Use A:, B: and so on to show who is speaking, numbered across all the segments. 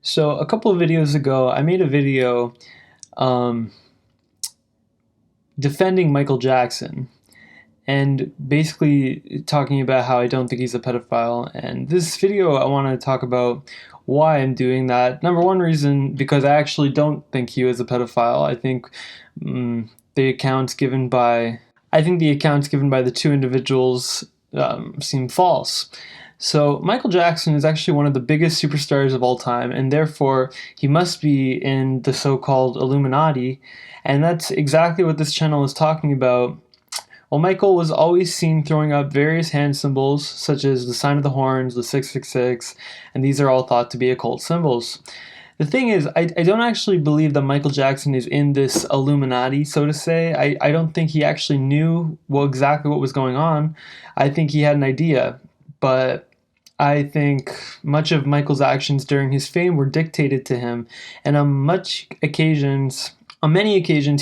A: So a couple of videos ago, I made a video um, defending Michael Jackson and basically talking about how I don't think he's a pedophile. And this video, I want to talk about why I'm doing that. Number one reason, because I actually don't think he was a pedophile. I think the accounts given by the two individuals seem false. So Michael Jackson is actually one of the biggest superstars of all time, and therefore he must be in the so-called Illuminati, and that's exactly what this channel is talking about. Well, Michael was always seen throwing up various hand symbols, such as the sign of the horns, the 666, and these are all thought to be occult symbols. The thing is, I don't actually believe that Michael Jackson is in this Illuminati, so to say. I don't think he actually knew exactly what was going on. I think he had an idea, but I think much of Michael's actions during his fame were dictated to him, and on many occasions,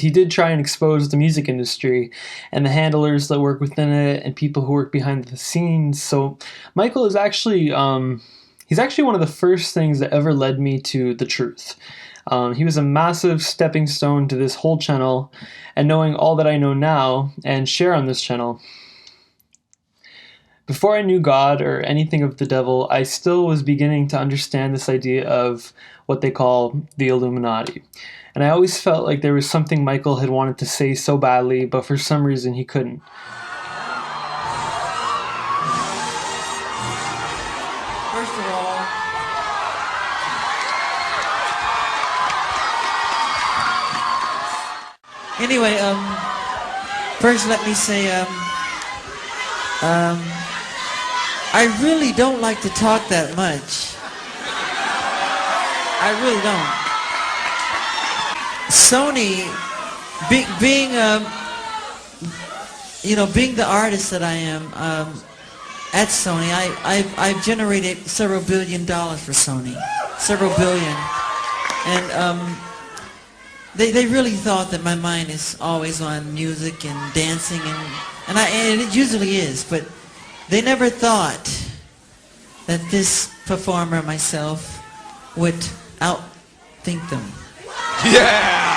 A: he did try and expose the music industry and the handlers that work within it and people who work behind the scenes. So Michael is actually he's actually one of the first things that ever led me to the truth. He was a massive stepping stone to this whole channel and knowing all that I know now and share on this channel. Before I knew God or anything of the devil, I still was beginning to understand this idea of what they call the Illuminati. And I always felt like there was something Michael had wanted to say so badly, but for some reason he couldn't.
B: First of all, anyway, first let me say, I really don't like to talk that much. I really don't. Sony, being the artist that I am at Sony, I've generated several $1 billion for Sony, several billion, and they really thought that my mind is always on music and dancing and it usually is, but they never thought that this performer, myself, would outthink them.
C: Yeah!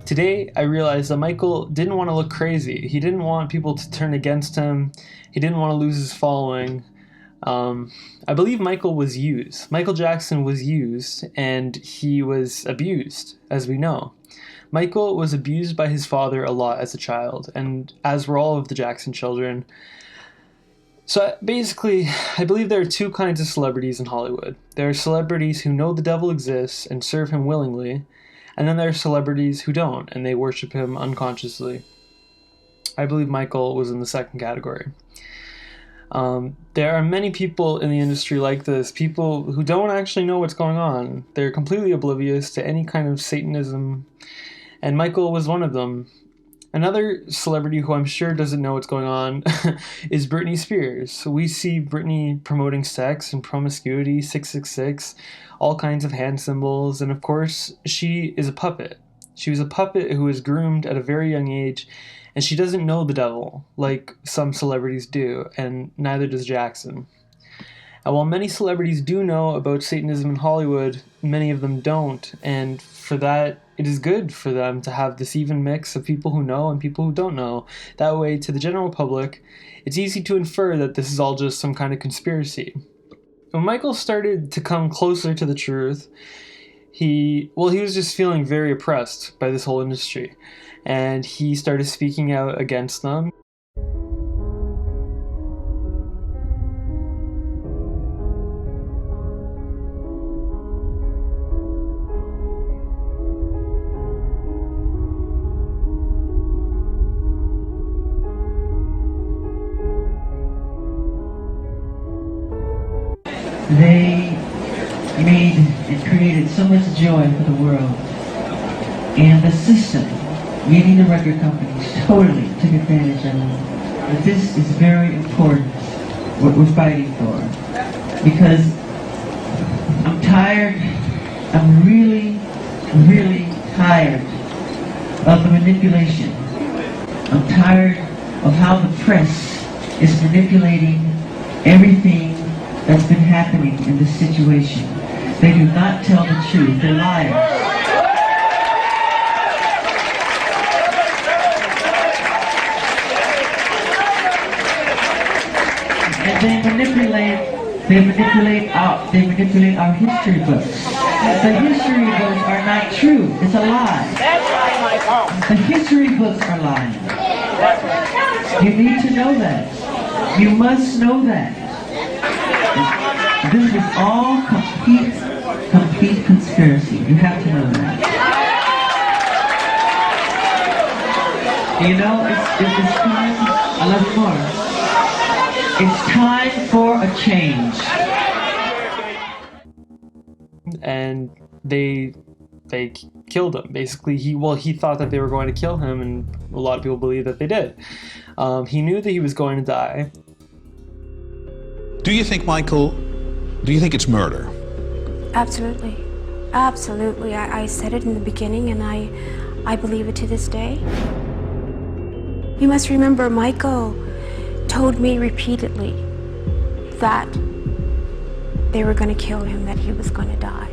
A: Today, I realized that Michael didn't want to look crazy. He didn't want people to turn against him. He didn't want to lose his following. I believe Michael was used. Michael Jackson was used, and he was abused, as we know. Michael was abused by his father a lot as a child, and as were all of the Jackson children. So basically, I believe there are two kinds of celebrities in Hollywood. There are celebrities who know the devil exists and serve him willingly, and then there are celebrities who don't, and they worship him unconsciously. I believe Michael was in the second category. There are many people in the industry like this, people who don't actually know what's going on. They're completely oblivious to any kind of Satanism, and Michael was one of them. Another celebrity who I'm sure doesn't know what's going on is Britney Spears. We see Britney promoting sex and promiscuity, 666, all kinds of hand symbols, and of course, she is a puppet. She was a puppet who was groomed at a very young age, and she doesn't know the devil, like some celebrities do, and neither does Jackson. And while many celebrities do know about Satanism in Hollywood, many of them don't, and for that, it is good for them to have this even mix of people who know and people who don't know. That way, to the general public, it's easy to infer that this is all just some kind of conspiracy. When Michael started to come closer to the truth, he was just feeling very oppressed by this whole industry, and he started speaking out against them.
B: They made and created so much joy for the world. And the system, meaning the record companies, totally took advantage of it. But this is very important, what we're fighting for. Because I'm tired, I'm really, really tired of the manipulation. I'm tired of how the press is manipulating everything that's been happening in this situation. They do not tell the truth, they're liars. And they manipulate our history books. The history books are not true. It's a lie. The history books are lying. You need to know that. You must know that. This is all complete conspiracy. You have to know that. You know, it's time. I love you more. It's time for a change.
A: And they killed him. Basically, he thought that they were going to kill him, and a lot of people believe that they did. He knew that he was going to die.
C: Do you think, Michael, do you think it's murder?
D: Absolutely. Absolutely. I said it in the beginning, and I believe it to this day. You must remember, Michael told me repeatedly that they were going to kill him, that he was going to die.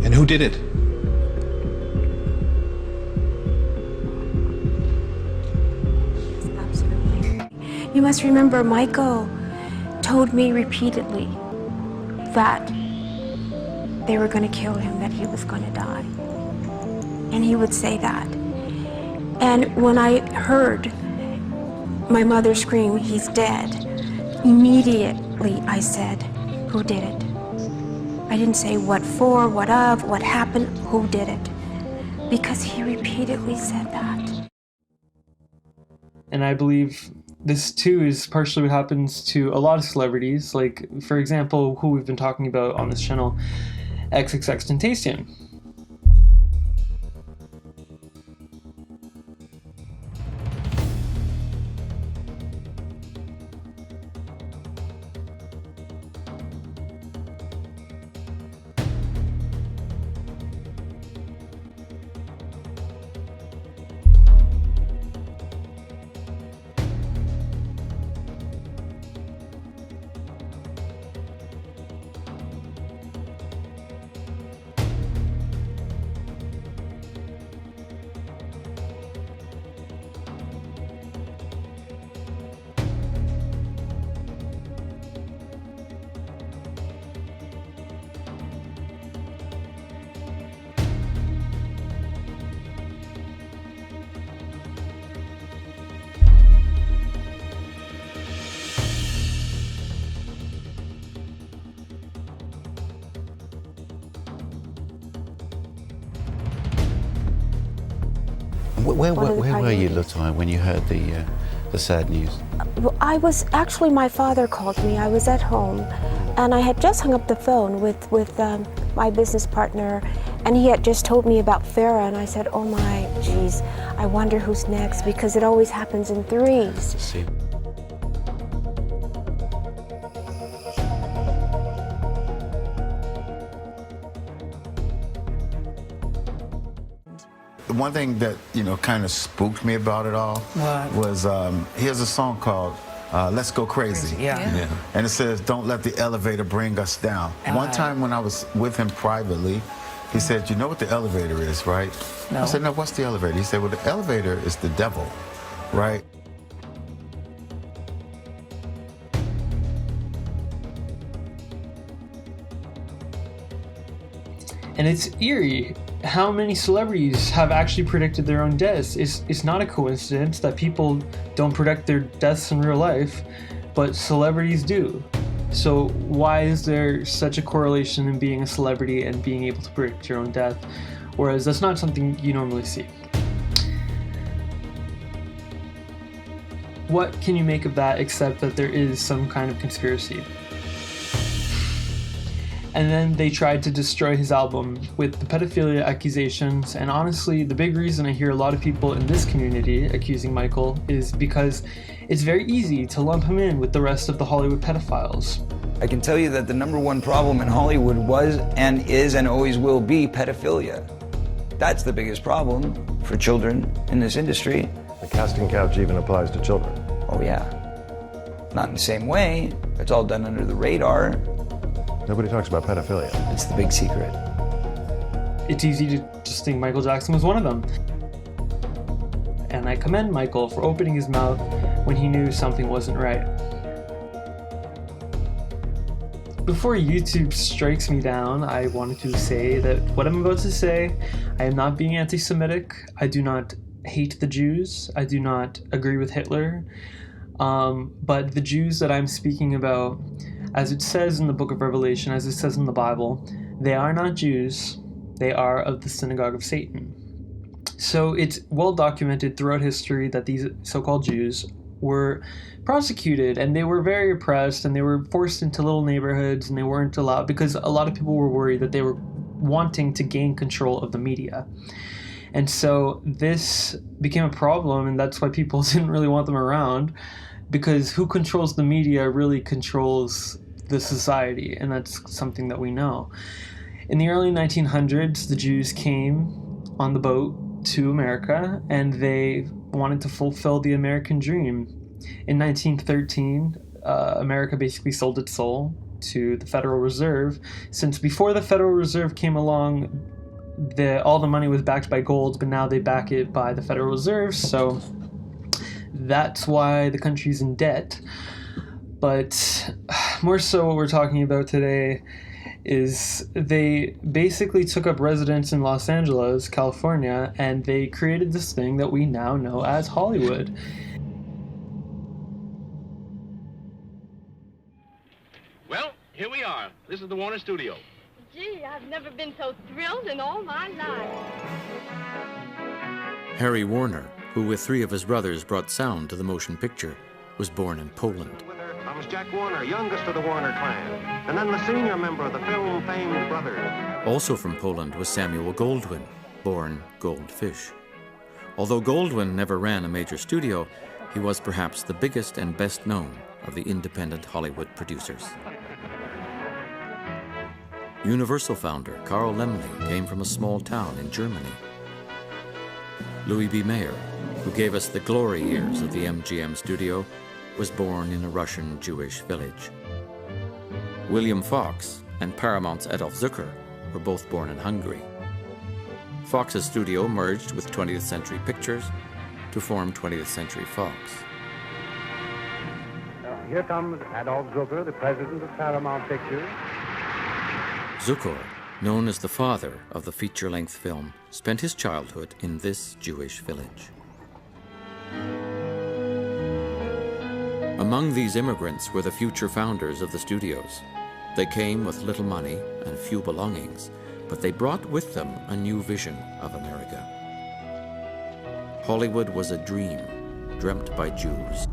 C: And who did it?
D: Absolutely. You must remember, Michael told me repeatedly that they were going to kill him, that he was going to die. And he would say that. And when I heard my mother scream, "He's dead," immediately I said, "Who did it?" I didn't say what for, what of, what happened, who did it? Because he repeatedly said that.
A: And I believe this too is partially what happens to a lot of celebrities, like, for example, who we've been talking about on this channel, XXXTentacion.
E: Where were you at the time when you heard the sad news?
D: Well, actually, my father called me. I was at home, and I had just hung up the phone with my business partner, and he had just told me about Farah, and I said, "Oh my, geez, I wonder who's next," because it always happens in threes.
E: See.
F: One thing that, kind of spooked me about it all was he has a song called Let's Go Crazy.
B: Yeah.
F: And it says, "Don't let the elevator bring us down." One time when I was with him privately, he said, "You know what the elevator is, right?"
B: No.
F: I said, "No, what's the elevator?" He said, "Well, the elevator is the devil, right?"
A: And it's eerie how many celebrities have actually predicted their own deaths. It's not a coincidence that people don't predict their deaths in real life, but celebrities do. So why is there such a correlation in being a celebrity and being able to predict your own death, whereas that's not something you normally see? What can you make of that except that there is some kind of conspiracy? And then they tried to destroy his album with the pedophilia accusations. And honestly, the big reason I hear a lot of people in this community accusing Michael is because it's very easy to lump him in with the rest of the Hollywood pedophiles.
G: I can tell you that the number one problem in Hollywood was and is and always will be pedophilia. That's the biggest problem for children in this industry.
H: The casting couch even applies to children.
G: Oh yeah. Not in the same way. It's all done under the radar.
H: Nobody talks about pedophilia.
G: It's the big secret.
A: It's easy to just think Michael Jackson was one of them. And I commend Michael for opening his mouth when he knew something wasn't right. Before YouTube strikes me down, I wanted to say that what I'm about to say, I am not being anti-Semitic. I do not hate the Jews. I do not agree with Hitler. But the Jews that I'm speaking about, as it says in the book of Revelation, as it says in the Bible, they are not Jews. They are of the synagogue of Satan. So it's well documented throughout history that these so-called Jews were prosecuted, and they were very oppressed, and they were forced into little neighborhoods, and they weren't allowed because a lot of people were worried that they were wanting to gain control of the media. And so this became a problem, and that's why people didn't really want them around, because who controls the media really controls the society, and that's something that we know. In the early 1900s, the Jews came on the boat to America, and they wanted to fulfill the American dream. In 1913, America basically sold its soul to the Federal Reserve, since before the Federal Reserve came along, all the money was backed by gold, but now they back it by the Federal Reserve, so that's why the country's in debt. But more so what we're talking about today is they basically took up residence in Los Angeles, California, and they created this thing that we now know as Hollywood.
I: Well, here we are. This is the Warner Studio.
J: Gee, I've never been so thrilled in all my life.
K: Harry Warner, who with three of his brothers brought sound to the motion picture, was born in Poland.
I: Comes Jack Warner, youngest of the Warner clan, and then the senior member of the film-famed brothers.
K: Also from Poland was Samuel Goldwyn, born Goldfish. Although Goldwyn never ran a major studio, he was perhaps the biggest and best known of the independent Hollywood producers. Universal founder Carl Laemmle came from a small town in Germany. Louis B. Mayer, who gave us the glory years of the MGM studio, was born in a Russian Jewish village. William Fox and Paramount's Adolf Zucker were both born in Hungary. Fox's studio merged with 20th Century Pictures to form 20th Century Fox.
L: Here comes Adolf Zucker, the president of Paramount Pictures.
K: Zucker, known as the father of the feature-length film, spent his childhood in this Jewish village. Among these immigrants were the future founders of the studios. They came with little money and few belongings, but they brought with them a new vision of America. Hollywood was a dream, dreamt by Jews.